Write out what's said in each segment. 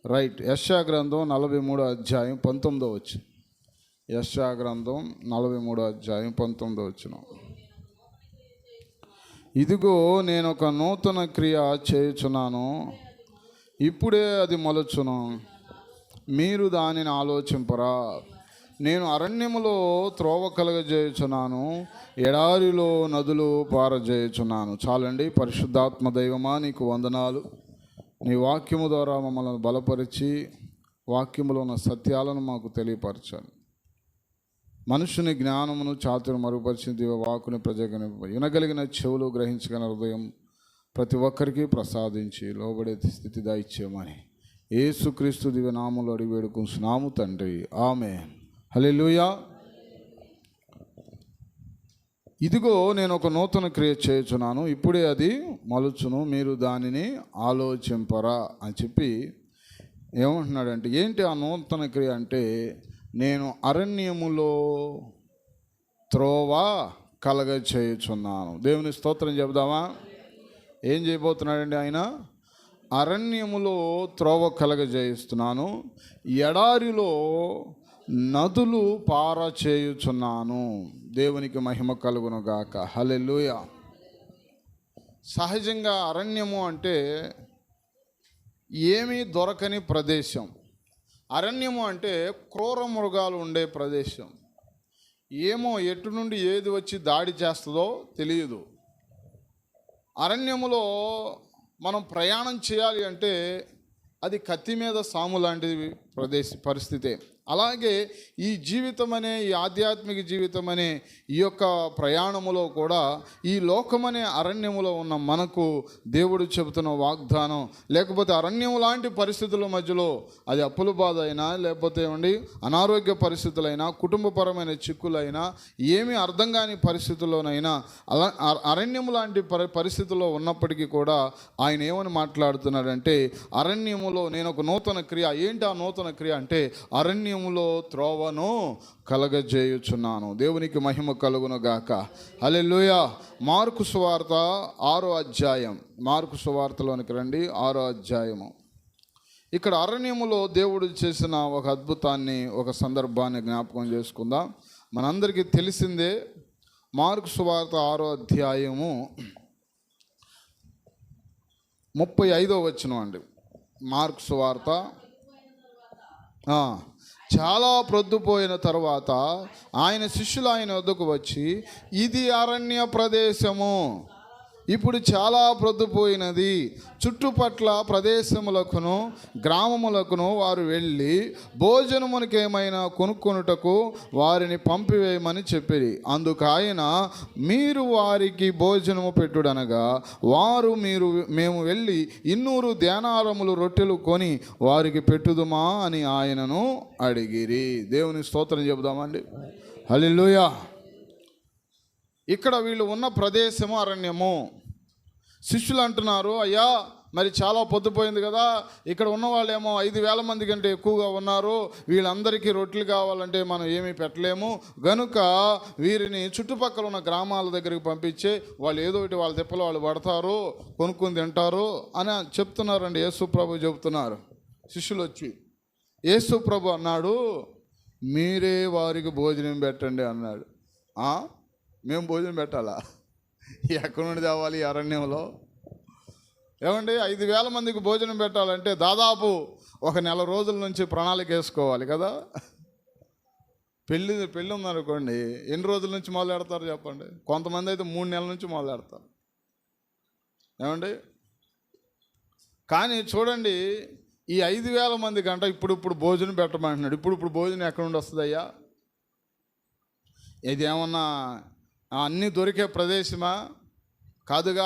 Right. యెషయా గ్రంథం 43వ అధ్యాయం 19వ వచనం. యెషయా గ్రంథం 43వ అధ్యాయం 19వ వచనం. ఇదిగో నేను ఒక నూతన క్రియ చేయుచున్నాను, ఇప్పుడే అది మొలచును, మీరు దానిని ఆలోచింపరా. నేను అరణ్యములో త్రోవ కలగజేయుచున్నాను, ఎడారిలో నదులు పారజేయుచున్నాను. చాలండి. పరిశుద్ధాత్మ దైవమా, నీకు వందనాలు. నీ వాక్యము ద్వారా మమ్మల్ని బలపరిచి వాక్యములో ఉన్న సత్యాలను మాకు తెలియపరచాలి. మనుషుని జ్ఞానమును చాతును మరుగుపరిచిన దివ వాక్కుని ప్రజగని వినగలిగిన చెవులు గ్రహించగల హృదయం ప్రతి ఒక్కరికి ప్రసాదించి లోబడే స్థితి దయచేయమని యేసుక్రీస్తు దివ్య నామములో అడిగి వేడుకుంటున్నాము తండ్రి, ఆమేన్. హల్లెలూయా. ఇదిగో నేను ఒక నూతన క్రియ చేయుచున్నాను, ఇప్పుడే అది మలుచును, మీరు దానిని ఆలోచింపరా అని చెప్పి ఏమంటున్నాడంటే, ఏంటి ఆ నూతన క్రియ అంటే, నేను అరణ్యములో త్రోవ కలగ చేయుచున్నాను. దేవుని స్తోత్రం చెబుదామా? ఏం చేయబోతున్నాడండి ఆయన? అరణ్యములో త్రోవ కలగజేయిస్తున్నాను, ఎడారిలో నదులు పార చేయుచున్నాను. దేవునికి మహిమ కలుగును గాక. హల్లెలూయా. సహజంగా అరణ్యము అంటే ఏమీ దొరకని ప్రదేశం. అరణ్యము అంటే క్రూర మృగాలు ఉండే ప్రదేశం. ఏమో ఎటు నుండి ఏది వచ్చి దాడి చేస్తుందో తెలియదు. అరణ్యములో మనం ప్రయాణం చేయాలి అంటే అది కత్తి మీద సాము లాంటి పరిస్థితే. అలాగే ఈ జీవితం అనే, ఈ ఆధ్యాత్మిక జీవితం అనే ఈ యొక్క ప్రయాణములో కూడా ఈ లోకమనే అరణ్యములో ఉన్న మనకు దేవుడు చెబుతున్న వాగ్దానం, లేకపోతే అరణ్యము లాంటి పరిస్థితుల మధ్యలో అది అప్పుల బాధ అయినా, లేకపోతే ఏమండి అనారోగ్య పరిస్థితులైనా, కుటుంబపరమైన చిక్కులైనా, ఏమీ అర్థం కాని పరిస్థితుల్లోనైనా, అరణ్యము లాంటి పరిస్థితుల్లో ఉన్నప్పటికీ కూడా ఆయన ఏమని మాట్లాడుతున్నాడంటే, అరణ్యములో నేను ఒక నూతన క్రియ. ఏంటి ఆ నూతన క్రియ అంటే, అరణ్యములో త్రోవను కలగజేయుచున్నాను. దేవునికి మహిమ కలుగును గాక. హల్లెలూయా. మార్కు సువార్త 6వ అధ్యాయం. మార్కు సువార్తలోనికి రండి, 6వ అధ్యాయము. ఇక్కడ అరణ్యములో దేవుడు చేసిన ఒక అద్భుతాన్ని, ఒక సందర్భాన్ని జ్ఞాపకం చేసుకుందాం. మనందరికీ తెలిసిందే. మార్కు సువార్త 6వ అధ్యాయము 35వ వచనం అండి. మార్కు సువార్త చాలా ప్రొద్దుపోయిన తర్వాత ఆయన శిష్యులు ఆయన వద్దకు వచ్చి, ఇది అరణ్య ప్రదేశము, ఇప్పుడు చాలా ప్రొద్దుపోయినది, చుట్టుపట్ల ప్రదేశములకును గ్రామములకును వారు వెళ్ళి భోజనమునికి ఏమైనా కొనుక్కొనుటకు వారిని పంపివేయమని చెప్పిరి. అందుకు ఆయన, మీరు వారికి భోజనము పెట్టుడనగా వారు, మేము వెళ్ళి 200 దేనారములు రొట్టెలు కొని వారికి పెట్టుదుమా అని ఆయనను అడిగిరి. దేవుని స్తోత్రం చెబుదామండి. హల్లెలూయా. ఇక్కడ వీళ్ళు ఉన్న ప్రదేశము అరణ్యము. శిష్యులు అంటున్నారు, అయ్యా మరి చాలా పొద్దుపోయింది కదా, ఇక్కడ ఉన్న వాళ్ళేమో 5,000 మంది కంటే ఎక్కువగా ఉన్నారు, వీళ్ళందరికీ రొట్టెలు కావాలంటే మనం ఏమీ పెట్టలేము, గనుక వీరిని చుట్టుపక్కల ఉన్న గ్రామాల దగ్గరికి పంపించే, వాళ్ళు ఏదో ఒకటి వాళ్ళ తిప్పలు వాళ్ళు పడతారు, కొనుక్కొని తింటారు అని చెప్తున్నారండి. యేసు ప్రభు చెబుతున్నారు. శిష్యులు వచ్చి యేసు ప్రభు అన్నాడు, మీరే వారికి భోజనం పెట్టండి అన్నాడు. మేము భోజనం పెట్టాలా? ఎక్కడి నుండి తేవాలి అరణ్యంలో? ఏమండి, 5,000 మందికి భోజనం పెట్టాలంటే దాదాపు 1 నెల రోజుల నుంచి ప్రణాళిక వేసుకోవాలి కదా. పెళ్ళి ఉందనుకోండి, ఎన్ని రోజుల నుంచి మొదలు పెడతారు చెప్పండి? కొంతమంది అయితే 3 నెలల నుంచి మొదలు పెడతారు. ఏమండి, కానీ చూడండి, ఈ 5,000 మంది కంట ఇప్పుడు భోజనం పెట్టమంటున్నాడు. ఇప్పుడు భోజనం ఎక్కడి నుండి వస్తుందయ్యా? ఇది ఏమన్నా అన్నీ దొరికే ప్రదేశమా? కాదుగా.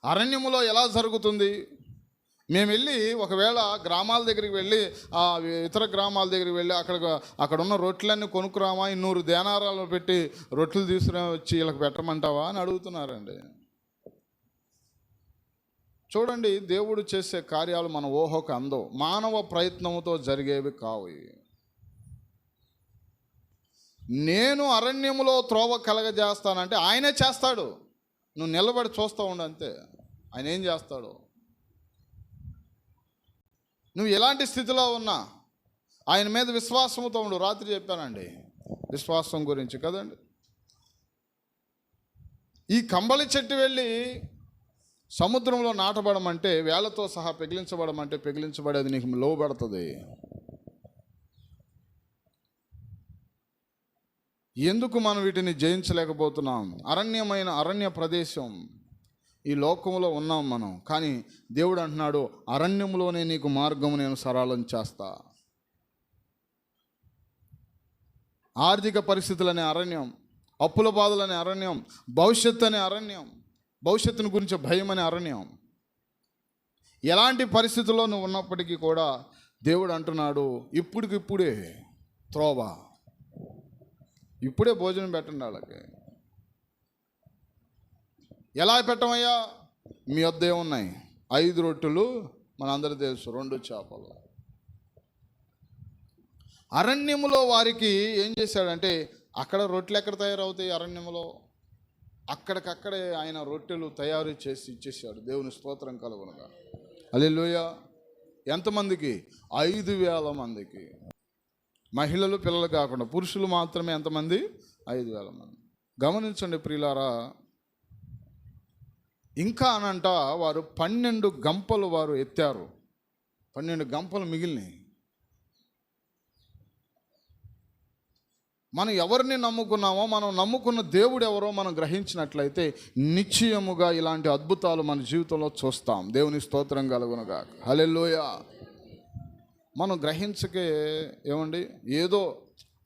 అరణ్యములో ఎలా జరుగుతుంది? మేము వెళ్ళి ఒకవేళ గ్రామాల దగ్గరికి వెళ్ళి, ఇతర గ్రామాల దగ్గరికి వెళ్ళి అక్కడ ఉన్న రొట్టెలన్నీ కొనుక్కురామా, 200 దేనారాలు పెట్టి రొట్టెలు తీసుకుని వచ్చి వీళ్ళకి పెట్టమంటావా అని అడుగుతున్నారండి. చూడండి, దేవుడు చేసే కార్యాలు మన ఊహకు అందవు, మానవ ప్రయత్నంతో జరిగేవి కావు. నేను అరణ్యములో త్రోవ కలగజేస్తానంటే ఆయనే చేస్తాడు. నువ్వు నిలబడి చూస్తూ ఉండు అంతే. ఆయన ఏం చేస్తాడు? నువ్వు ఎలాంటి స్థితిలో ఉన్నా ఆయన మీద విశ్వాసంతో ఉండు. రాత్రి చెప్పానండి విశ్వాసం గురించి కదండి. ఈ కంబళి చెట్టు వెళ్ళి సముద్రంలో నాటబడమంటే, వేళ్లతో సహా పెగిలించబడమంటే పెగిలించబడేది నీకు లోబడుతుంది. ఎందుకు మనం వీటిని జయించలేకపోతున్నాం? అరణ్య ప్రదేశం ఈ లోకంలో ఉన్నాం మనం. కానీ దేవుడు అంటున్నాడు, అరణ్యంలోనే నీకు మార్గము నేను సరళం చేస్తా. ఆర్థిక పరిస్థితులనే అరణ్యం, అప్పుల బాధలనే అరణ్యం, భవిష్యత్తు అనే అరణ్యం, భవిష్యత్తుని గురించి భయం అనే అరణ్యం. ఎలాంటి పరిస్థితుల్లో నువ్వు ఉన్నప్పటికీ కూడా దేవుడు అంటున్నాడు, ఇప్పటికిప్పుడే త్రోవ, ఇప్పుడే భోజనం పెట్టండి వాళ్ళకి. ఎలా పెట్టమయ్యా? మీ వద్ద ఏమున్నాయి? 5 రొట్టెలు, మనందరూ తెలుసు, 2 చేపలు. అరణ్యములో వారికి ఏం చేశాడంటే, అక్కడ రొట్టెలు ఎక్కడ తయారవుతాయి? అరణ్యంలో అక్కడికక్కడే ఆయన రొట్టెలు తయారు చేసి ఇచ్చేసాడు. దేవుని స్తోత్రం కలుగునుగా. హల్లెలూయా. ఎంతమందికి? 5,000 మందికి. మహిళలు పిల్లలు కాకుండా పురుషులు మాత్రమే ఎంతమంది? 5,000 మంది. గమనించండి ప్రియులారా. ఇంకా అనంట వారు 12 గంపలు వారు ఎత్తారు. 12 గంపలు మిగిలినాయి. మనం ఎవరిని నమ్ముకున్నామో, మనం నమ్ముకున్న దేవుడు ఎవరో మనం గ్రహించినట్లయితే నిశ్చయముగా ఇలాంటి అద్భుతాలు మన జీవితంలో చూస్తాం. దేవుని స్తోత్రం కలుగునుగా. హల్లెలూయా. మనం గ్రహించకే ఏమండి, ఏదో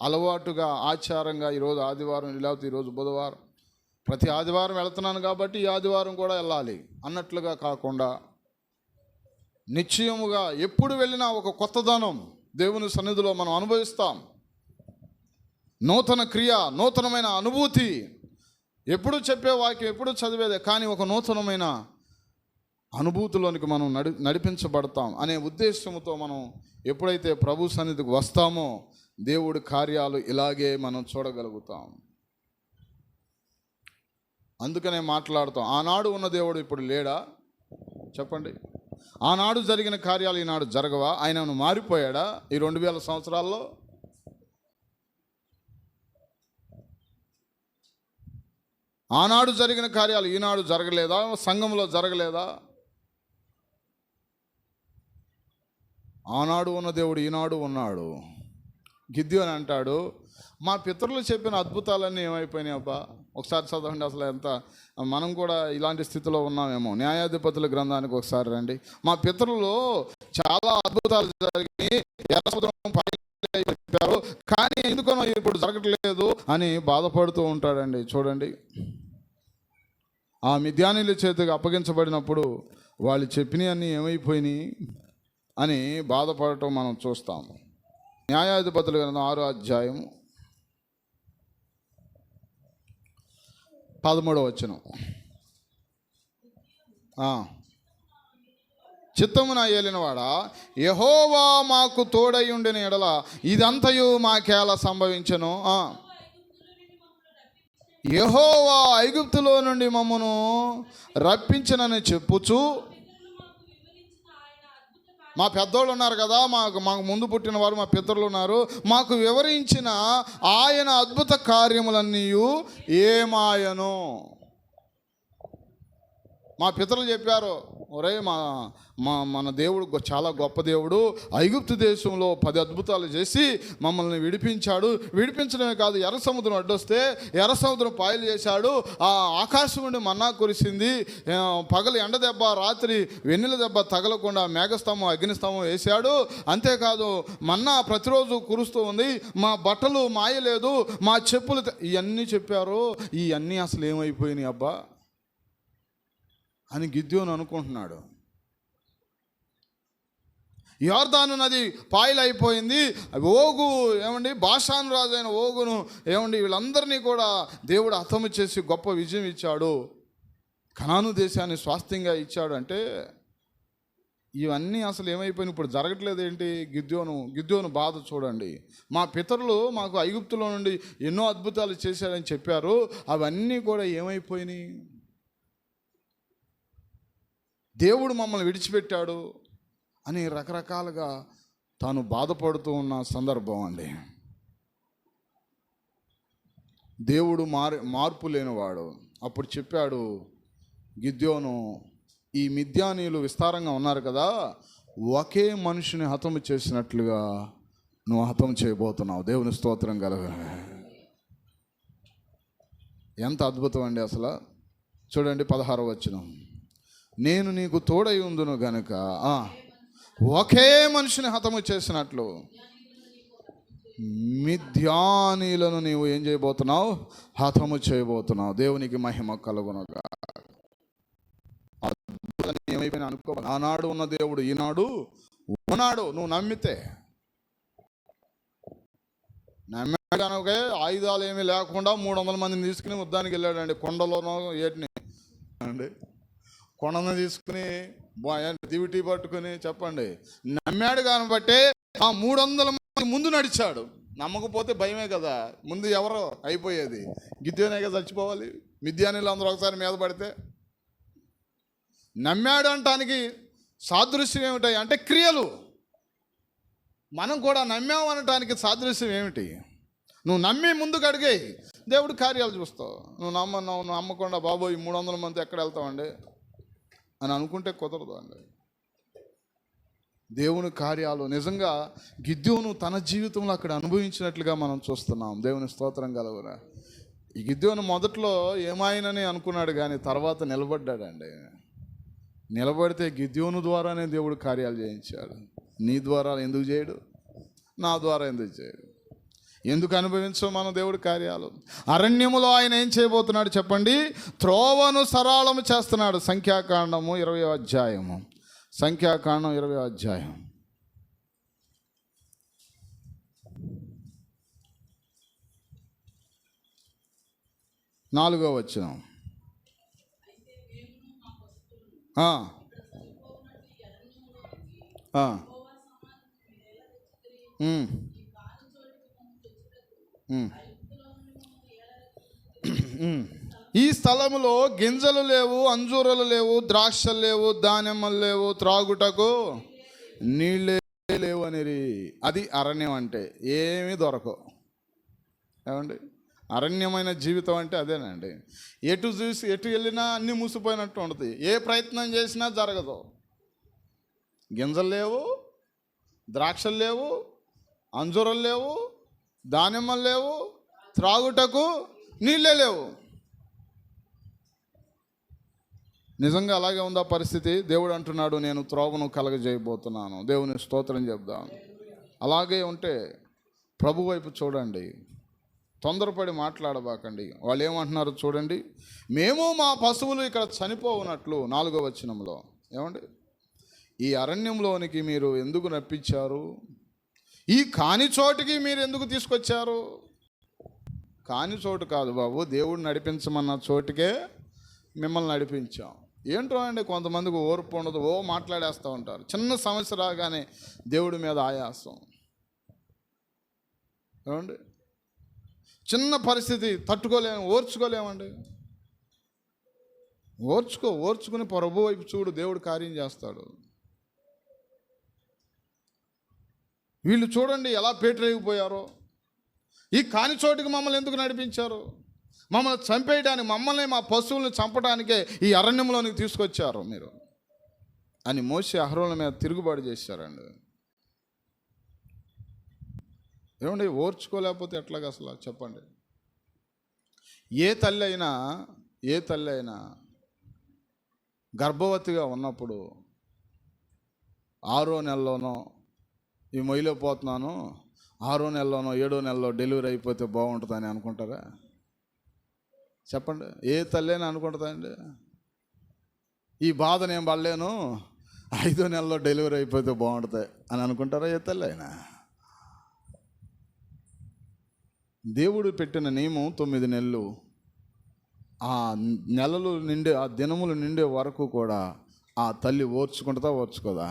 అలవాటుగా ఆచారంగా ఈరోజు ఆదివారం, లేకపోతే ఈరోజు బుధవారం, ప్రతి ఆదివారం వెళుతున్నాను కాబట్టి ఈ ఆదివారం కూడా వెళ్ళాలి అన్నట్లుగా కాకుండా, నిశ్చయముగా ఎప్పుడు వెళ్ళినా ఒక కొత్తదనం దేవుని సన్నిధిలో మనం అనుభవిస్తాం. నూతన క్రియ, నూతనమైన అనుభూతి. ఎప్పుడు చెప్పే వాక్యం, ఎప్పుడు చదివేదే, కానీ ఒక నూతనమైన అనుభూతిలోనికి మనం నడిపించబడతాం అనే ఉద్దేశంతో మనం ఎప్పుడైతే ప్రభు సన్నిధికి వస్తామో దేవుడి కార్యాలు ఇలాగే మనం చూడగలుగుతాం. అందుకనే మాట్లాడుతాం, ఆనాడు ఉన్న దేవుడు ఇప్పుడు లేడా? చెప్పండి. ఆనాడు జరిగిన కార్యాలు ఈనాడు జరగవా? ఆయన మారిపోయాడా ఈ 2000 సంవత్సరాల్లో? ఆనాడు జరిగిన కార్యాలు ఈనాడు జరగలేదా? సంఘంలో జరగలేదా? ఆనాడు ఉన్న దేవుడు ఈనాడు ఉన్నాడు. గిద్యోని అంటాడు, మా పితరులు చెప్పిన అద్భుతాలన్నీ ఏమైపోయినాయి అబ్బా? ఒకసారి చదవండి. అసలు ఎంత మనం కూడా ఇలాంటి స్థితిలో ఉన్నామేమో. న్యాయాధిపతుల గ్రంథానికి ఒకసారి రండి. మా పితరులు చాలా అద్భుతాలు జరిగి చెప్పారు, కానీ ఎందుకో ఇప్పుడు జరగట్లేదు అని బాధపడుతూ ఉంటాడండి. చూడండి, ఆ మిద్యానీల చేతికి అప్పగించబడినప్పుడు వాళ్ళు చెప్పినవన్నీ ఏమైపోయినాయి అని బాధపడటం మనం చూస్తాము. న్యాయాధిపతుల గ్రంథం 6వ అధ్యాయం 13వ వచనం. చిత్తమున ఏలినవాడా, యెహోవా మాకు తోడై ఉండిన ఎడల ఇదంతయు మాకేలా సంభవించెను? యెహోవా ఐగుప్తులో నుండి మమ్మను రప్పించనని చెప్పుచు, మా పెద్దోళ్ళు ఉన్నారు కదా, మాకు ముందు పుట్టిన వారు మా పితరులు ఉన్నారు, మాకు వివరించిన ఆయన అద్భుత కార్యములన్నీ ఏమాయను? మా పితరులు చెప్పారు, ఒరే మన దేవుడు చాలా గొప్ప దేవుడు, ఐగుప్తు దేశంలో 10 అద్భుతాలు చేసి మమ్మల్ని విడిపించాడు. విడిపించడమే కాదు, ఎర్ర సముద్రం అడ్డొస్తే ఎర్ర సముద్రం పాయలు చేశాడు, ఆ ఆకాశం నుండి మన్నా కురిసింది, పగలు ఎండ దెబ్బ, రాత్రి వెన్నెల దెబ్బ తగలకుండా మేఘస్తంభం అగ్నిస్తంభం వేశాడు. అంతేకాదు మన్నా ప్రతిరోజు కురుస్తూ ఉంది, మా బట్టలు మాయలేదు, మా చెప్పులు ఇవన్నీ చెప్పారు. ఇవన్నీ అసలు ఏమైపోయినాయి అబ్బా అని గిద్యోను అనుకుంటున్నాడు. యోర్దాను నది పాయలైపోయింది. ఓగు ఏమండి, బాషాను రాజైన ఓగును ఏమండి, వీళ్ళందరినీ కూడా దేవుడు హతము చేసి గొప్ప విజయం ఇచ్చాడు, కనాను దేశాన్ని స్వాస్థ్యంగా ఇచ్చాడు. అంటే ఇవన్నీ అసలు ఏమైపోయినాయి, ఇప్పుడు జరగట్లేదు ఏంటి? గిద్యోను బాధ చూడండి. మా పితరులు మాకు ఐగుప్తులో నుండి ఎన్నో అద్భుతాలు చేశాడని చెప్పారు, అవన్నీ కూడా ఏమైపోయినాయి? దేవుడు మమ్మల్ని విడిచిపెట్టాడు, అని రకరకాలుగా తాను బాధపడుతూ ఉన్న సందర్భం అండి. దేవుడు మార్పు లేనివాడు. అప్పుడు చెప్పాడు గిద్యోను, ఈ మిద్యానీయులు విస్తారంగా ఉన్నారు కదా, ఒకే మనిషిని హతము చేసినట్లుగా నువ్వు హతం చేయబోతున్నావు. దేవుని స్తోత్రం కలుగు. ఎంత అద్భుతం అండి అసలు. చూడండి 16వ వచనం, నేను నీకు తోడై ఉందును గనుక ఒకే మనిషిని హతము చేసినట్లు మిద్యానీయులను నీవు ఏం చేయబోతున్నావు? హతము చేయబోతున్నావు. దేవునికి మహిమ కలుగునుగా. ఏమైపోయినా అనుకో, ఆనాడు ఉన్న దేవుడు ఈనాడు ఉన్నాడు. నువ్వు నమ్మితే. నమ్మాడు కనుక ఆయుధాలు ఏమీ లేకుండా 300 మందిని తీసుకుని యుద్ధానికి వెళ్ళాడండి. కొండలోనో ఏటిని అండి, కొండను తీసుకుని దివిటి పట్టుకుని. చెప్పండి, నమ్మాడు కాబట్టి ఆ 300 మంది ముందు నడిచాడు. నమ్మకపోతే భయమే కదా, ముందు ఎవరో అయిపోయేది. గిద్యోనే కదా చచ్చిపోవాలి. మిద్యానీయులు అందరూ ఒకసారి మీద పడితే. నమ్మాడు అంటానికి సాదృశ్యం ఏమిటాయి అంటే క్రియలు. మనం కూడా నమ్మాము అనటానికి సాదృశ్యం ఏమిటి? నువ్వు నమ్మి ముందుకు అడిగేయి, దేవుడు కార్యాలు చూస్తావు. నువ్వు నమ్మకుండా బాబోయ్ 300 మంది ఎక్కడ వెళ్తామండి అని అనుకుంటే కుదరదు అండి. దేవుని కార్యాలు నిజంగా గిద్యోను తన జీవితంలో అక్కడ అనుభవించినట్లుగా మనం చూస్తున్నాం. దేవుని స్తోత్రం కలవురా. ఈ గిద్యోను మొదట్లో ఏమాయనని అనుకున్నాడు, కానీ తర్వాత నిలబడ్డాడండి. నిలబడితే గిద్యోను ద్వారానే దేవుడు కార్యాలు చేయించాడు. నీ ద్వారా ఎందుకు చేయడు? నా ద్వారా ఎందుకు చేయడు? ఎందుకు అనుభవించవు మనం దేవుడి కార్యాలు? అరణ్యములో ఆయన ఏం చేయబోతున్నాడు చెప్పండి? త్రోవను సరళము చేస్తున్నాడు. సంఖ్యాకాండము 20వ అధ్యాయము. సంఖ్యాకాండం 20వ అధ్యాయం. 4వ వచనం. ఈ స్థలములో గింజలు లేవు, అంజూరలు లేవు, ద్రాక్షలు లేవు, ధాన్యములు లేవు, త్రాగుటకు నీళ్ళే లేవు అనిరి. అది అరణ్యం అంటే. ఏమీ దొరకవు. ఏమండి, అరణ్యమైన జీవితం అంటే అదేనండి. ఎటు చూసి ఎటు వెళ్ళినా అన్నీ మూసిపోయినట్టు ఉంటుంది. ఏ ప్రయత్నం చేసినా జరగదు. గింజలు లేవు, ద్రాక్షలు లేవు, అంజూరలు లేవు, ధాన్యములు లేవు, త్రాగుటకు నీళ్ళే లేవు. నిజంగా అలాగే ఉందా పరిస్థితి? దేవుడు అంటున్నాడు, నేను త్రోవను కలగజేయబోతున్నాను. దేవుని స్తోత్రం చెప్దాం. అలాగే ఉంటే ప్రభు వైపు చూడండి, తొందరపడి మాట్లాడబాకండి. వాళ్ళు ఏమంటున్నారు చూడండి, మేము మా పశువులు ఇక్కడ చనిపోవునట్లు. 4వ వచనంలో ఏమండి, ఈ అరణ్యంలోనికి మీరు ఎందుకు రప్పించారు? ఈ కాని చోటుకి మీరు ఎందుకు తీసుకొచ్చారు? కాని చోటు కాదు బాబు, దేవుడు నడిపించమన్న చోటుకే మిమ్మల్ని నడిపించాం. ఏంటో అండి, కొంతమందికి ఓర్పు ఉండదు, మాట్లాడేస్తూ ఉంటారు. చిన్న సమస్య రాగానే దేవుడి మీద ఆయాసం. ఏమండి, చిన్న పరిస్థితి తట్టుకోలేము, ఓర్చుకోలేమండి. ఓర్చుకుని ప్రభు వైపు చూడు, దేవుడు కార్యం చేస్తాడు. వీళ్ళు చూడండి ఎలా పేటరేగిపోయారో. ఈ కాని చోటుకి మమ్మల్ని ఎందుకు నడిపించారు? మమ్మల్ని చంపేయడానికి, మమ్మల్ని మా పశువులను చంపడానికే ఈ అరణ్యంలోనికి తీసుకొచ్చారు మీరు అని మోషే అహరోనుల మీద తిరుగుబాటు చేశారండి. ఏమండి, ఓర్చుకోలేకపోతే ఎట్లాగా అసలు చెప్పండి? ఏ తల్లి అయినా గర్భవతిగా ఉన్నప్పుడు 6వ నెలలోనో ఈ మొయ్యిలో పోతున్నాను, 6వ నెలలోనో 7వ నెలలో డెలివరీ అయిపోతే బాగుంటుందని అనుకుంటారా? చెప్పండి, ఏ తల్లి అయినా అనుకుంటుందండి? ఈ బాధ నేను పడలేను, 5వ నెలలో డెలివరీ అయిపోతే బాగుంటుంది అని అనుకుంటారా ఏ తల్లి అయినా? దేవుడు పెట్టిన నియమం 9 నెలలు. ఆ నెలలు నిండే, ఆ దినములు నిండే వరకు కూడా ఆ తల్లి ఓర్చుకోదా?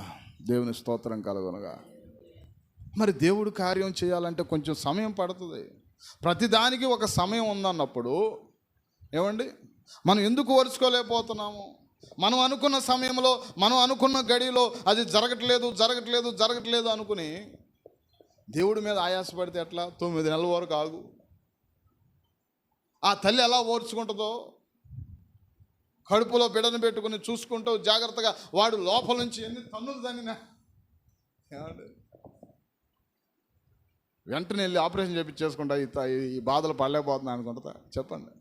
దేవుని స్తోత్రం కలుగునుగా. మరి దేవుడు కార్యం చేయాలంటే కొంచెం సమయం పడుతుంది. ప్రతిదానికి ఒక సమయం ఉందన్నప్పుడు ఏమండి, మనం ఎందుకు ఓర్చుకోలేకపోతున్నాము? మనం అనుకున్న సమయంలో, మనం అనుకున్న గడిలో అది జరగట్లేదు అనుకుని దేవుడి మీద ఆయాసపడితే ఎట్లా? 9 నెలల వరకు ఆగు. ఆ తల్లి ఎలా ఓర్చుకుంటుందో, కడుపులో బిడ్డను పెట్టుకుని చూసుకుంటూ జాగ్రత్తగా, వాడు లోపల నుంచి ఎన్ని తన్నులు తన్నినా వెంటనే వెళ్ళి ఆపరేషన్ చేయించేసుకుంటా, ఈ బాధలు పడలేకపోతున్నా అనుకుంటా. చెప్పండి.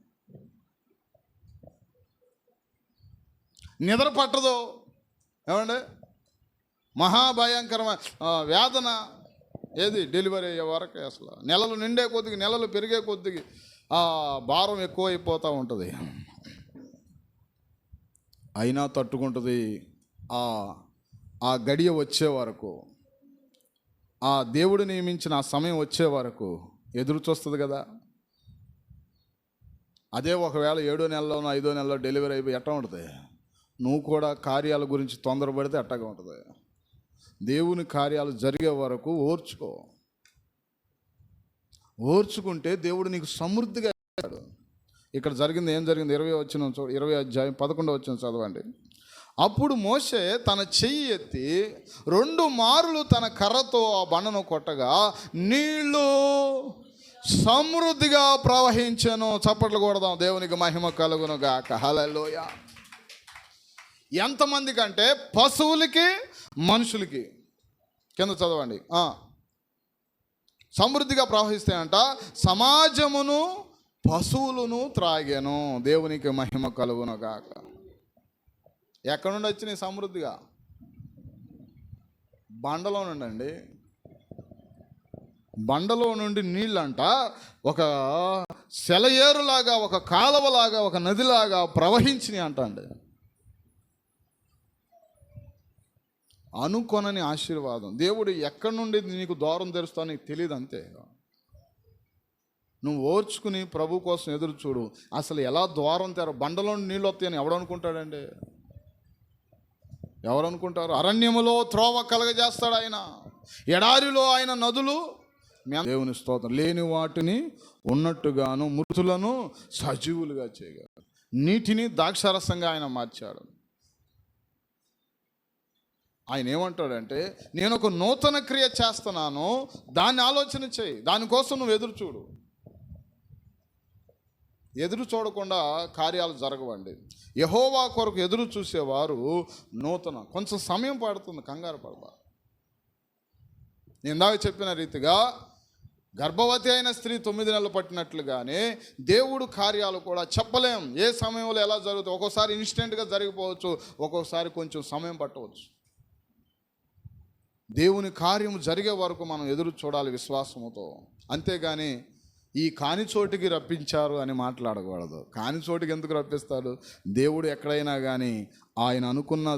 నిద్ర పట్టదు. ఏమండి? మహాభయంకరమైన వేదన. ఏది? డెలివరీ అయ్యే వరకు అసలు నెలలు నిండే కొద్దికి, నెలలు పెరిగే కొద్దికి భారం ఎక్కువ అయిపోతూ ఉంటుంది. అయినా తట్టుకుంటుంది. ఆ గడియ వచ్చే వరకు, ఆ దేవుడు నియమించిన ఆ సమయం వచ్చే వరకు ఎదురు చూస్తుంది కదా. అదే ఒకవేళ 7వ నెలలోనో 5వ నెలలో డెలివరీ అయిపోయి ఎట్లా ఉంటుంది? నువ్వు కూడా కార్యాల గురించి తొందరపడితే అట్టగా ఉంటుంది. దేవుని కార్యాలు జరిగే వరకు ఓర్చుకుంటే దేవుడు నీకు సమృద్ధిగా ఇస్తాడు. ఇక్కడ జరిగింది ఏం జరిగింది? 20 అధ్యాయం 11వ వచనం చదవండి. అప్పుడు మోషే తన చెయ్యి ఎత్తి 2 మారులు తన కర్రతో ఆ బండను కొట్టగా నీళ్లు సమృద్ధిగా ప్రవహించెను. చప్పట్లు కొడదాం, దేవునికి మహిమ కలుగును గాక. హల్లెలూయా. ఎంతమంది కంటే? పశువులకి, మనుషులకి. కింద చదవండి. సమృద్ధిగా ప్రవహిస్తాయంట. సమాజమును పశువులను త్రాగాను. దేవునికి మహిమ కలుగును గాక. ఎక్కడి నుండి వచ్చినాయి సమృద్ధిగా? బండలో నుండి అండి. బండలో నుండి నీళ్ళంట ఒక సెలయేరులాగా, ఒక కాలువలాగా, ఒక నదిలాగా ప్రవహించినాయి అంట అండి. అనుకొనని ఆశీర్వాదం. దేవుడు ఎక్కడి నుండి నీకు ద్వారం తెరుస్తావు నీకు తెలియదు, అంతే. నువ్వు ఓర్చుకుని ప్రభు కోసం ఎదురు చూడు. అసలు ఎలా ద్వారం బండలో నీళ్ళు వస్తాయని ఎవడు అనుకుంటాడండి? ఎవరు అనుకుంటారు? అరణ్యములో త్రోవ కలగజేస్తాడు ఆయన, ఎడారిలో ఆయన నదులు. దేవుని స్తోత్రం. లేని వాటిని ఉన్నట్టుగాను, మృతులను సజీవులుగా చేయగలరు. నీటిని ద్రాక్షారసంగా ఆయన మార్చాడు. ఆయన ఏమంటాడంటే, నేను ఒక నూతన క్రియ చేస్తున్నాను, దాన్ని ఆలోచన చేయి, దానికోసం నువ్వు ఎదురు చూడు. ఎదురు చూడకుండా కార్యాలు జరగవండి. యెహోవా కొరకు ఎదురు చూసేవారు కొంచెం సమయం పడుతుంది, కంగారు పడతారు. నేను ఇందాక చెప్పిన రీతిగా గర్భవతి అయిన స్త్రీ 9 నెలలు పట్టినట్లుగానే దేవుడు కార్యాలు కూడా చెప్పలేం ఏ సమయంలో ఎలా జరుగుతాయి. ఒక్కోసారి ఇన్స్టెంట్గా జరిగిపోవచ్చు, ఒక్కొక్కసారి కొంచెం సమయం పట్టవచ్చు. దేవుని కార్యము జరిగే వరకు మనం ఎదురు చూడాలి విశ్వాసముతో. అంతేగాని ఈ కాని చోటికి రప్పించారు అని మాట్లాడకూడదు. కాని చోటికి ఎందుకు రప్పిస్తాడు? దేవుడు ఎక్కడైనా కానీ ఆయన అనుకున్న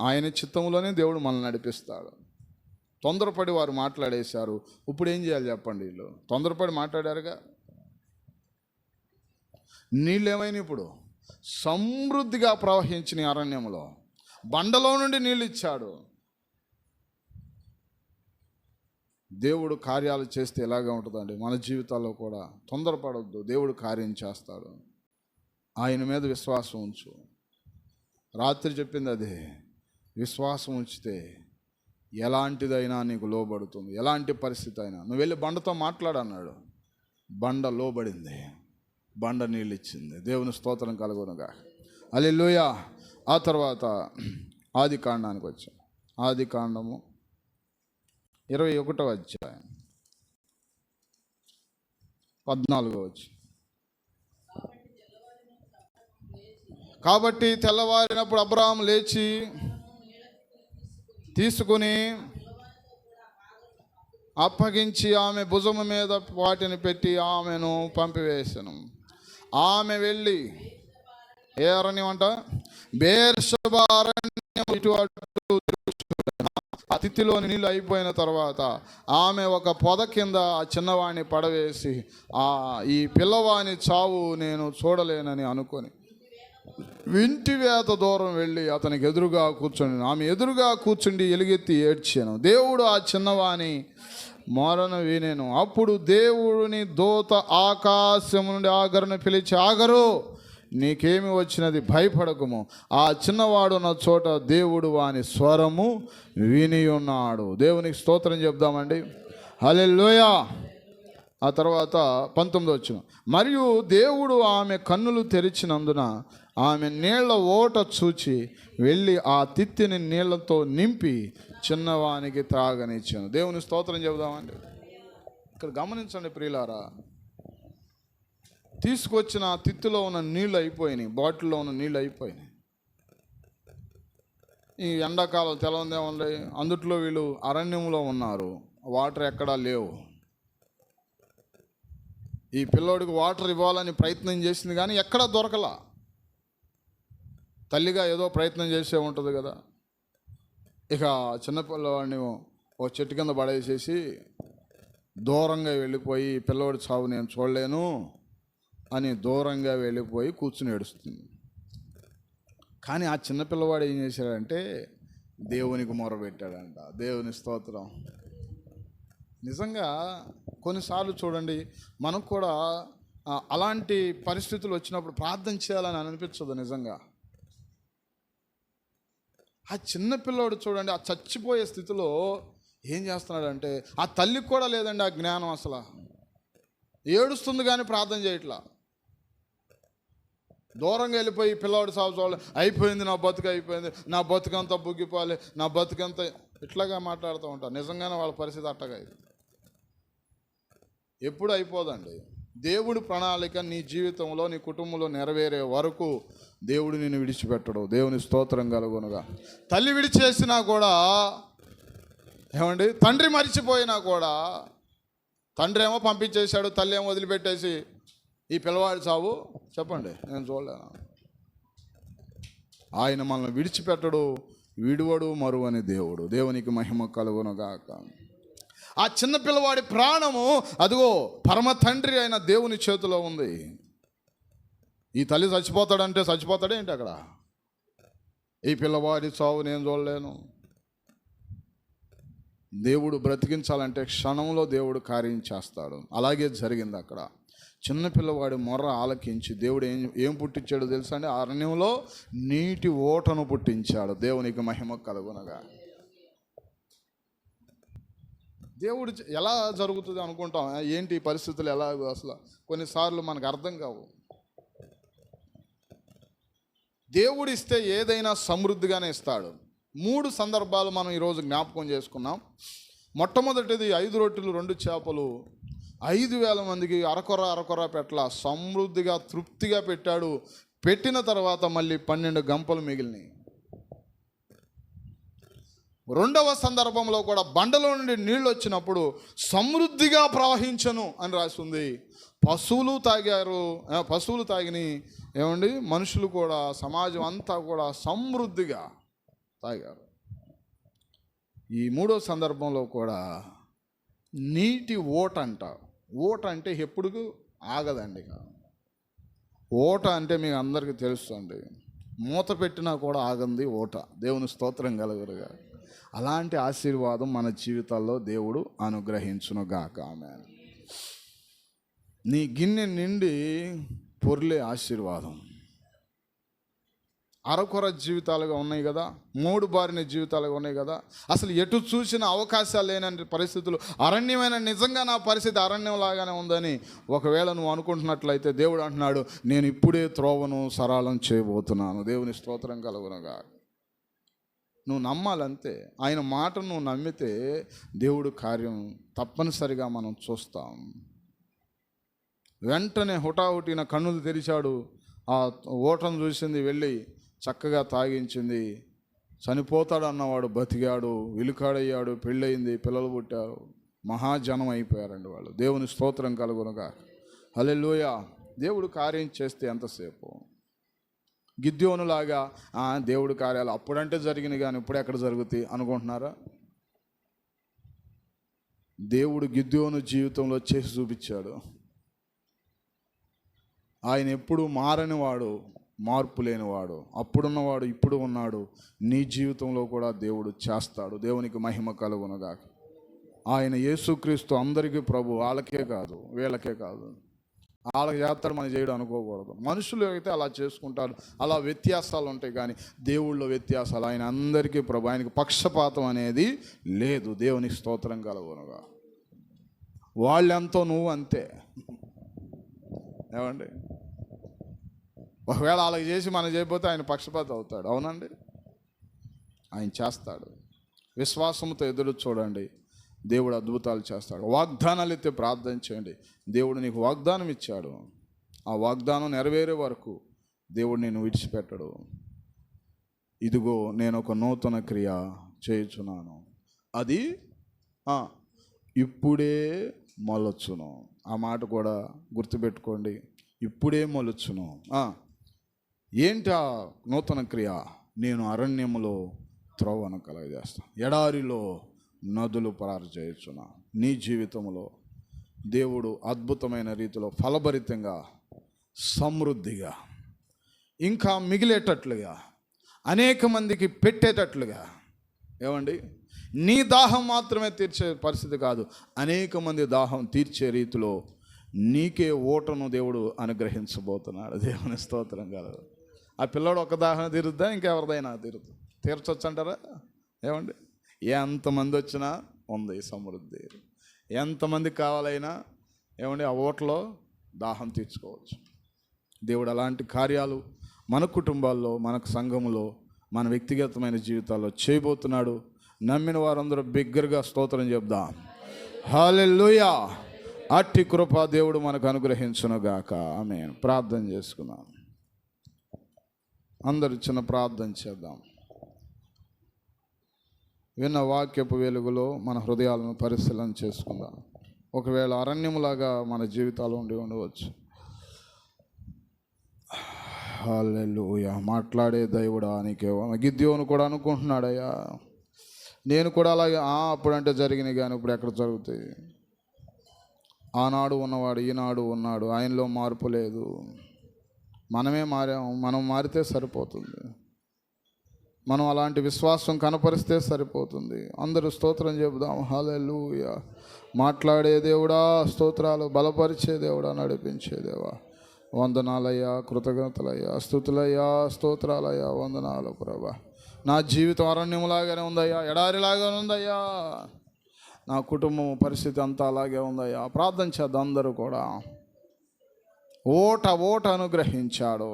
ఆయన చిత్తములోనే దేవుడు మనల్ని నడిపిస్తాడు. తొందరపడి వారు మాట్లాడేశారు. ఇప్పుడు ఏం చేయాలి చెప్పండి? వీళ్ళు తొందరపడి మాట్లాడారుగా. నీళ్ళు ఏమైనా ఇప్పుడు సమృద్ధిగా ప్రవహించిన అరణ్యంలో బండలో నుండి నీళ్ళు ఇచ్చాడు. దేవుడు కార్యాలు చేస్తే ఎలాగా ఉంటుందండి? మన జీవితాల్లో కూడా తొందరపడొద్దు. దేవుడు కార్యం చేస్తాడు. ఆయన మీద విశ్వాసం ఉంచు. రాత్రి చెప్పింది అదే, విశ్వాసం ఉంచితే ఎలాంటిదైనా నీకు లోబడుతుంది. ఎలాంటి పరిస్థితి అయినా నువ్వు వెళ్ళి బండతో మాట్లాడన్నాడు, బండ లోబడింది, బండ నీళ్ళు ఇచ్చింది. దేవుని స్తోత్రం కలుగునుగా. హల్లెలూయా. ఆ తర్వాత ఆది కాండానికి వచ్చాం. ఆది కాండము 21వ అధ్యాయం 14వ వచనం. కాబట్టి తెల్లవారినప్పుడు అబ్రాహాము లేచి తీసుకుని అప్పగించి ఆమె భుజము మీద వాటిని పెట్టి ఆమెను పంపివేసెను. ఆమె వెళ్ళి ఏ అరణ్యం అంట? బెయేర్షెబా అరణ్యం ఇటు అటు అతిథిలోని నీళ్ళు అయిపోయిన తర్వాత ఆమె ఒక పొద కింద ఆ చిన్నవాడిని పడవేసి ఈ పిల్లవాని చావు నేను చూడలేనని అనుకొని వింటివేత దూరం వెళ్ళి అతనికి ఎదురుగా కూర్చొని ఆమె ఎదురుగా కూర్చుండి ఎలుగెత్తి ఏడ్చాను. దేవుడు ఆ చిన్నవాని మొరను వినెను. అప్పుడు దేవుడిని దూత ఆకాశం నుండి ఆగరును పిలిచి, ఆగరు నీకేమి వచ్చినది, భయపడకుము. ఆ చిన్నవాడున్న చోట దేవుడు వాని స్వరము విని ఉన్నాడు. దేవునికి స్తోత్రం చెప్దామండి. హల్లెలూయా. ఆ తర్వాత 19 వచ్చిన, మరియు దేవుడు ఆమె కన్నులు తెరిచినందున ఆమె నీళ్ల ఓట చూచి వెళ్ళి ఆ తిత్తిని నీళ్లతో నింపి చిన్నవానికి త్రాగనిచ్చాను. దేవుని స్తోత్రం చెబుదామండి. ఇక్కడ గమనించండి ప్రియులారా, తీసుకొచ్చిన తిత్తిలో ఉన్న నీళ్ళు అయిపోయినాయి, బాటిల్లో ఉన్న నీళ్ళు అయిపోయినాయి. ఈ ఎండాకాలం తెలవందేమండి, అందుట్లో వీళ్ళు అరణ్యంలో ఉన్నారు, వాటర్ ఎక్కడా లేవు. ఈ పిల్లోడికి వాటర్ ఇవ్వాలని ప్రయత్నం చేసింది కానీ ఎక్కడా దొరకలా. తల్లిగా ఏదో ప్రయత్నం చేసే ఉంటుంది కదా. ఇక చిన్నపిల్లవాడిని ఓ చెట్టు కింద పడేసేసి దూరంగా వెళ్ళిపోయి, పిల్లవాడి చావు నేను చూడలేను అని దూరంగా వెళ్ళిపోయి కూర్చుని ఏడుస్తుంది. కానీ ఆ చిన్నపిల్లవాడు ఏం చేశాడంటే దేవునికి మొరపెట్టాడంట. దేవుని స్తోత్రం. నిజంగా కొన్నిసార్లు చూడండి, మనకు కూడా అలాంటి పరిస్థితులు వచ్చినప్పుడు ప్రార్థన చేయాలని అనిపించదు. నిజంగా ఆ చిన్నపిల్లోడు చూడండి, ఆ చచ్చిపోయే స్థితిలో ఏం చేస్తున్నాడంటే, ఆ తల్లికి కూడా లేదండి ఆ జ్ఞానం. అసలు ఏడుస్తుంది కానీ ప్రార్థన చేయట్లా. దూరంగా వెళ్ళిపోయి పిల్లవాడు సాగు చూడాలి, అయిపోయింది నా బతుకు, అయిపోయింది నా బతుకంతా బుగ్గిపోవాలి, నా బతుకంతా ఇట్లాగా మాట్లాడుతూ ఉంటారు. నిజంగానే వాళ్ళ పరిస్థితి అట్టగా ఇది ఎప్పుడు అయిపోదండి. దేవుడి ప్రణాళిక నీ జీవితంలో, నీ కుటుంబంలో నెరవేరే వరకు దేవుడు నిన్ను విడిచిపెట్టడు. దేవుని స్తోత్రం కలుగునుగా. తల్లి విడిచేసినా కూడా ఏమండి, తండ్రి మరిచిపోయినా కూడా, తండ్రి ఏమో పంపించేశాడు, తల్లి ఏమో వదిలిపెట్టేసి ఈ పిల్లవాడి చావు చెప్పండి నేను చూడలేను. ఆయన మనల్ని విడిచిపెట్టడు, విడువడు, మరువని దేవుడు. దేవునికి మహిమ కలుగునుగాక. ఆ చిన్న పిల్లవాడి ప్రాణము అదిగో పరమ తండ్రి అయిన దేవుని చేతిలో ఉంది. ఈ తల్లి చచ్చిపోతాడంటే చచ్చిపోతాడేంటి అక్కడ? ఈ పిల్లవాడి చావు నేను చూడలేను. దేవుడు బ్రతికించాలంటే క్షణంలో దేవుడు కార్యం చేస్తాడు. అలాగే జరిగింది అక్కడ. చిన్న పిల్లవాడి మొర్ర ఆలకించి దేవుడు ఏం పుట్టించాడో తెలుసా అండి? అరణ్యంలో నీటి ఓటను పుట్టించాడు. దేవునికి మహిమ కలుగునగా. దేవుడు ఎలా జరుగుతుంది అనుకుంటాం, ఏంటి పరిస్థితులు ఎలా, అసలు కొన్నిసార్లు మనకు అర్థం కావు. దేవుడు ఇస్తే ఏదైనా సమృద్ధిగానే ఇస్తాడు. 3 సందర్భాలు మనం ఈరోజు జ్ఞాపకం చేసుకున్నాం. మొట్టమొదటిది 5 రొట్టెలు 2 చేపలు 5,000 మందికి అరకొర పెట్ల సమృద్ధిగా తృప్తిగా పెట్టాడు. పెట్టిన తర్వాత మళ్ళీ 12 గంపలు మిగిలినాయి. రెండవ సందర్భంలో కూడా బండలో నుండి నీళ్ళు వచ్చినప్పుడు సమృద్ధిగా ప్రవహించను అని రాసింది. పశువులు తాగిని ఏమండి, మనుషులు కూడా, సమాజం అంతా కూడా సమృద్ధిగా తాగారు. ఈ 3వ సందర్భంలో కూడా నీటి ఓట అంట. ఓట అంటే ఎప్పుడు ఆగదండి. ఓట అంటే మీకు అందరికీ తెలుస్తుంది, మూత పెట్టినా కూడా ఆగంది ఓట. దేవుని స్తోత్రం కలుగురుగా. అలాంటి ఆశీర్వాదం మన జీవితాల్లో దేవుడు అనుగ్రహించునుగాక. ఆమేన్. నీ గిన్నె నిండి పొర్లే ఆశీర్వాదం. అరకొర జీవితాలుగా ఉన్నాయి కదా, 3 బారిన జీవితాలుగా ఉన్నాయి కదా. అసలు ఎటు చూసిన అవకాశాలు లేని పరిస్థితులు, అరణ్యమైన, నిజంగా నా పరిస్థితి అరణ్యం లాగానే ఉందని ఒకవేళ నువ్వు అనుకుంటున్నట్లయితే దేవుడు అంటున్నాడు, నేను ఇప్పుడే త్రోవను సరళం చేయబోతున్నాను. దేవుని స్తోత్రం కలుగునుగా. నువ్వు నమ్మాలంతే. ఆయన మాటను నువ్వు నమ్మితే దేవుడు కార్యం తప్పనిసరిగా మనం చూస్తాం. వెంటనే హుటాహుటిన కన్నులు తెరిచాడు. ఆ ఓటను చూసింది, వెళ్ళి చక్కగా తాగించింది. చనిపోతాడు అన్నవాడు బతికాడు, విలుకాడయ్యాడు, పెళ్ళయింది, పిల్లలు పుట్టారు, మహాజనం అయిపోయారండి వాళ్ళు. దేవుని స్తోత్రం కలుగునుగా. హల్లెలూయా. దేవుడు కార్యం చేస్తే ఎంతసేపు? గిద్యోనులాగా దేవుడి కార్యాలు అప్పుడంటే జరిగినాయి కానీ ఇప్పుడు ఎక్కడ జరుగుతాయి అనుకుంటున్నారా? దేవుడు గిద్యోను జీవితంలో చేసి చూపించాడు. ఆయన ఎప్పుడు మారనివాడు, మార్పు లేనివాడు. అప్పుడున్నవాడు ఇప్పుడు ఉన్నాడు. నీ జీవితంలో కూడా దేవుడు చేస్తాడు. దేవునికి మహిమ కలుగునుగా. ఆయన యేసుక్రీస్తు అందరికీ ప్రభు, వాళ్ళకే కాదు, వీళ్ళకే కాదు. వాళ్ళకి చేస్తాడు మనం చేయడం అనుకోకూడదు. మనుషులు అయితే అలా చేసుకుంటారు, అలా వ్యత్యాసాలు ఉంటాయి. కానీ దేవుళ్ళో వ్యత్యాసాలు, ఆయన అందరికీ ప్రభు, ఆయనకి పక్షపాతం అనేది లేదు. దేవునికి స్తోత్రం కలుగునుగా. వాళ్ళెంతో నువ్వు అంతే. ఏమండి, ఒకవేళ వాళ్ళకి చేసి మనం చేయకపోతే ఆయన పక్షపాతం అవుతాడు. అవునండి, ఆయన చేస్తాడు. విశ్వాసంతో ఎదురు చూడండి, దేవుడు అద్భుతాలు చేస్తాడు. వాగ్దానాలు ఎత్తి ప్రార్థన చేయండి. దేవుడు నీకు వాగ్దానం ఇచ్చాడు, ఆ వాగ్దానం నెరవేరే వరకు దేవుడు నేను విడిచిపెట్టడు. ఇదిగో నేను ఒక నూతన క్రియ చేయుచున్నాను, అది ఇప్పుడే మొలచును. ఆ మాట కూడా గుర్తుపెట్టుకోండి, ఇప్పుడే మొలచును. ఏంటి ఆ నూతన క్రియ? నేను అరణ్యములో త్రోవను కలగజేస్తాను, ఎడారిలో నదులు పారజేయుచున్నా. నీ జీవితంలో దేవుడు అద్భుతమైన రీతిలో ఫలభరితంగా, సమృద్ధిగా, ఇంకా మిగిలేటట్లుగా, అనేక మందికి పెట్టేటట్లుగా. ఏమండి, నీ దాహం మాత్రమే తీర్చే పరిస్థితి కాదు, అనేక మంది దాహం తీర్చే రీతిలో నీకే ఓటను దేవుడు అనుగ్రహించబోతున్నాడు. దేవుని స్తోత్రం కాదు. ఆ పిల్లడు ఒక దాహం తీరుద్దా, ఇంకెవరిదైనా తీర్చొచ్చు అంటారా? ఏమండి, ఎంతమంది వచ్చినా ఉంది సమృద్ధి. ఎంతమందికి కావాలైనా ఏమండి, ఆ ఓటలో దాహం తీర్చుకోవచ్చు. దేవుడు అలాంటి కార్యాలు మన కుటుంబాల్లో, మనకు సంఘములో, మన వ్యక్తిగతమైన జీవితాల్లో చేయబోతున్నాడు. నమ్మిన వారందరూ బిగ్గరగా స్తోత్రం చెప్దాం. హల్లెలూయా. అట్టి కృప దేవుడు మనకు అనుగ్రహించునుగాక. ఆమేన్. ప్రార్థన చేసుకుందాం. అందరూ చిన్న ప్రార్థన చేద్దాం. విన్న వాక్యపు వెలుగులో మన హృదయాలను పరిశీలన చేసుకుందాం. ఒకవేళ అరణ్యములాగా మన జీవితాలు ఉండవచ్చు. హల్లెలూయా. మాట్లాడే దేవుడా నీకే. గిద్యోను కూడా అనుకుంటున్నాడయ్యా, నేను కూడా అలాగే అప్పుడంటే జరిగినాయి, కానీ ఇప్పుడు ఎక్కడ జరుగుతాయి? ఆనాడు ఉన్నవాడు ఈనాడు ఉన్నాడు, ఆయనలో మార్పు లేదు. మనమే మారాము, మనం మారితే సరిపోతుంది. మనం అలాంటి విశ్వాసం కనపరిస్తే సరిపోతుంది. అందరూ స్తోత్రం చెబుదాం. హల్లెలూయా. మాట్లాడే దేవుడా స్తోత్రాలు, బలపరిచే దేవుడా, నడిపించే దేవా వందనాలయ్యా, కృతజ్ఞతలయ్యా, స్తుతులయ్యా, స్తోత్రాలయ్యా, వందనాలు ప్రభా. నా జీవితం అరణ్యములాగానే ఉందయ్యా, ఎడారిలాగానే ఉందయ్యా, నా కుటుంబం పరిస్థితి అంతా అలాగే ఉందయ్యా. ప్రార్థన చేద్దాం అందరూ కూడా. ఓట అనుగ్రహించాడు.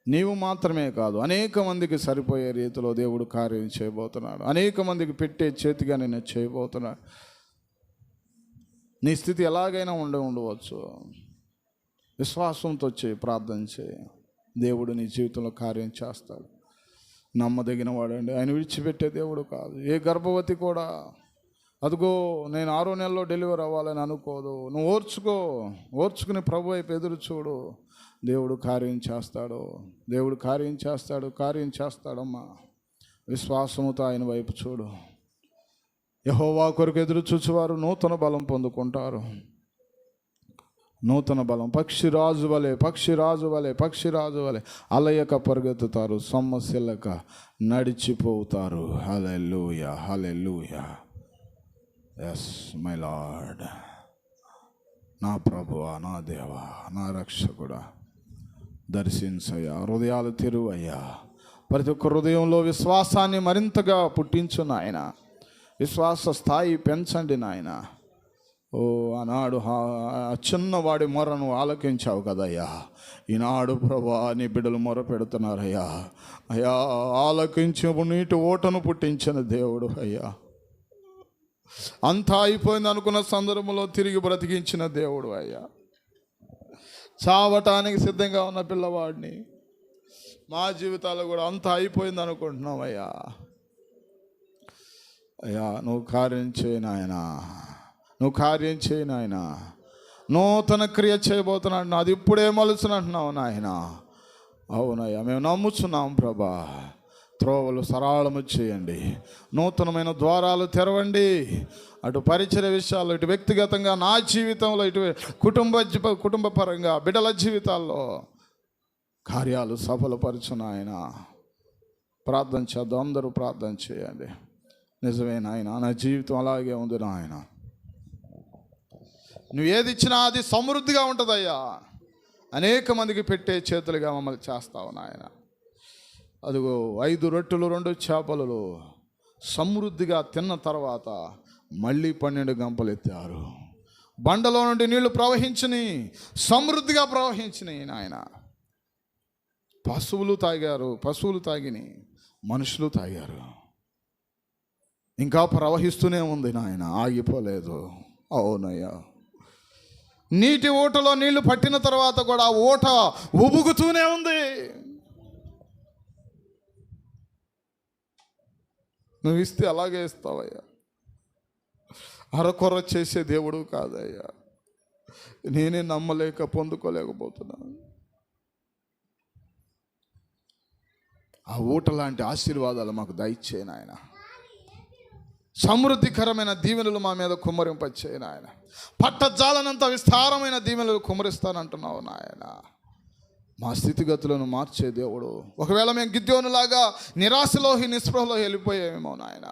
నీవు మాత్రమే కాదు, అనేక మందికి సరిపోయే రీతిలో దేవుడు కార్యం చేయబోతున్నాడు. అనేక మందికి పెట్టే చేతిగా నేను చేయబోతున్నాడు. నీ స్థితి ఎలాగైనా ఉండవచ్చు. విశ్వాసంతో చేయి, ప్రార్థన చేయి. దేవుడు నీ జీవితంలో కార్యం చేస్తాడు. నమ్మదగిన వాడండి, ఆయన విడిచిపెట్టే దేవుడు కాదు. ఏ గర్భవతి కూడా అదిగో నేను 6వ నెలలో డెలివరీ అవ్వాలని అనుకోదు. నువ్వు ఓర్చుకుని ప్రభు వైపు ఎదురు చూడు. దేవుడు కార్యం చేస్తాడు. దేవుడు కార్యం చేస్తాడమ్మా. విశ్వాసముతో ఆయన వైపు చూడు. యెహోవా కొరకు ఎదురు చూచువారు నూతన బలం పొందుకుంటారు. నూతన బలం పక్షిరాజు వలె అలయక పరిగెత్తుతారు, సొమ్మసిల్లక నడిచిపోతారు. Hallelujah, hallelujah. Yes my lord. నా ప్రభువా, నా దేవా, నా రక్షకుడా, దర్శించయ్యా, హృదయాలు తెరువయ్యా. ప్రతి ఒక్క హృదయంలో విశ్వాసాన్ని మరింతగా పుట్టించు నాయన. విశ్వాస స్థాయి పెంచండి నాయన. ఓ ఆనాడు చిన్నవాడి మొరను ఆలకించావు కదయ్యా. ఈనాడు ప్రభా నీ బిడ్డలు మొర పెడుతున్నారయ్యా. అయ్యా ఆలకించి నీటి ఓటను పుట్టించిన దేవుడు అయ్యా. అంతా అయిపోయింది అనుకున్న సందర్భంలో తిరిగి బ్రతికించిన దేవుడు అయ్యా. చావటానికి సిద్ధంగా ఉన్న పిల్లవాడిని మా జీవితాల్లో కూడా అంతా అయిపోయింది అనుకుంటున్నాం అయ్యా. అయ్యా నువ్వు కార్యం చేయి నాయనా, నువ్వు కార్యం చేయి నాయన. నూతన క్రియ చేయబోతున్నాడు, అది ఇప్పుడే మలుచునంటున్నావు నాయన. అవునయ్యా, మేము నమ్ముచున్నాం ప్రభా. త్రోవలు సరళము చేయండి, నూతనమైన ద్వారాలు తెరవండి. అటు పరిచయ విషయాల్లో, ఇటు వ్యక్తిగతంగా నా జీవితంలో, ఇటు కుటుంబ పరంగా బిడ్డల జీవితాల్లో కార్యాలు సఫలపరచు నాయన. ప్రార్థన చేద్దాం, అందరూ ప్రార్థన చేయండి. నిజమే నాయన, నా జీవితం అలాగే ఉంది నాయన. నువ్వు ఏది ఇచ్చినా అది సమృద్ధిగా ఉంటుందయ్యా. అనేక మందికి పెట్టే చేతులుగా మమ్మల్ని చేస్తావు నాయన. అదిగో 5 రొట్టెలు 2 చేపలు సమృద్ధిగా తిన్న తర్వాత మళ్ళీ 12 గంపలు ఎత్తారు. బండలో నుండి నీళ్లు ప్రవహించిని, సమృద్ధిగా ప్రవహించినాయి నాయన. పశువులు తాగిని, మనుషులు తాగారు. ఇంకా ప్రవహిస్తూనే ఉంది నాయన, ఆగిపోలేదు. అవునయ్యా, నీటి ఊటలో నీళ్లు పట్టిన తర్వాత కూడా ఆ ఊట ఉబుకుతూనే ఉంది. నువ్వు ఇస్తే అలాగే ఇస్తావయ్యా. అరకొర చేసే దేవుడు కాదయ్యా. నేనే నమ్మలేక పొందుకోలేకపోతున్నాను. ఆ ఊట లాంటి ఆశీర్వాదాలు మాకు దయచేయను ఆయన. సమృద్ధికరమైన దీవెనలు మా మీద కుమ్మరింపచేయను నాయన. పట్టజాలనంత విస్తారమైన దీవెనలు కుమ్మరిస్తానంటున్నావు నాయన. మా స్థితిగతులను మార్చే దేవుడు. ఒకవేళ మేము గిద్యోనులాగా నిరాశలో నిస్పృహలో వెళ్ళిపోయామేమో నాయన.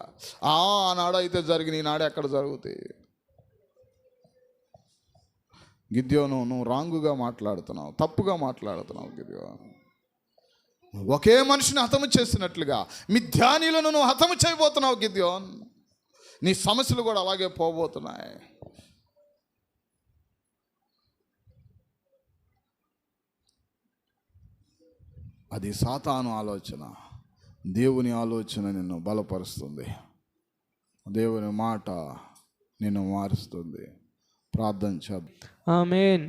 ఆనాడైతే జరిగిన ఈనాడు ఎక్కడ జరుగుతాయి? గిద్యోను, నువ్వు రాంగుగా మాట్లాడుతున్నావు, తప్పుగా మాట్లాడుతున్నావు గిద్యోను. ఒకే మనిషిని హతము చేసినట్లుగా మిథ్యానీలను నువ్వు హతము చేయబోతున్నావు గిద్యోన్. నీ సమస్యలు కూడా అలాగే పోబోతున్నాయి. అది సాతాను ఆలోచన. దేవుని ఆలోచన నిన్ను బలపరుస్తుంది. దేవుని మాట నిన్ను మారుస్తుంది. ప్రార్థన చేద్దాం. ఆమేన్.